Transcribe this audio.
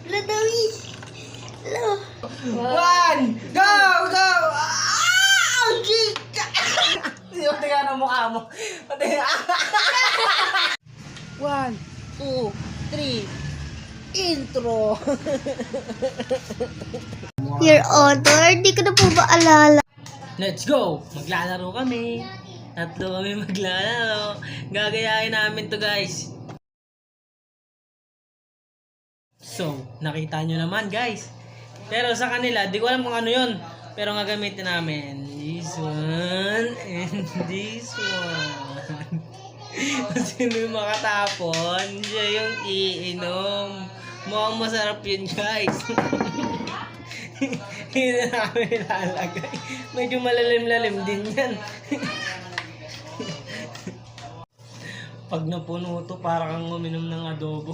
Wala daw eh. Hello. One, go, go! Ah! Pati nga ng mukha mo. Pati nga. 1, 2, 3. Intro. Your Honor, di ko na po maalala. Let's go! Maglalaro kami. Tatlo kami maglalaro. Gagayahin namin to, guys. So, nakita nyo naman, guys. Pero sa kanila, di ko alam kung ano yun. Pero nga gamitin namin. This one and this one. Sino yung makatapon, siya yung iinom. Mukhang masarap yun, guys. Hindi na namin ilalagay. Medyo malalim-lalim din yan. Pag napuno to, para kang uminom ng adobo.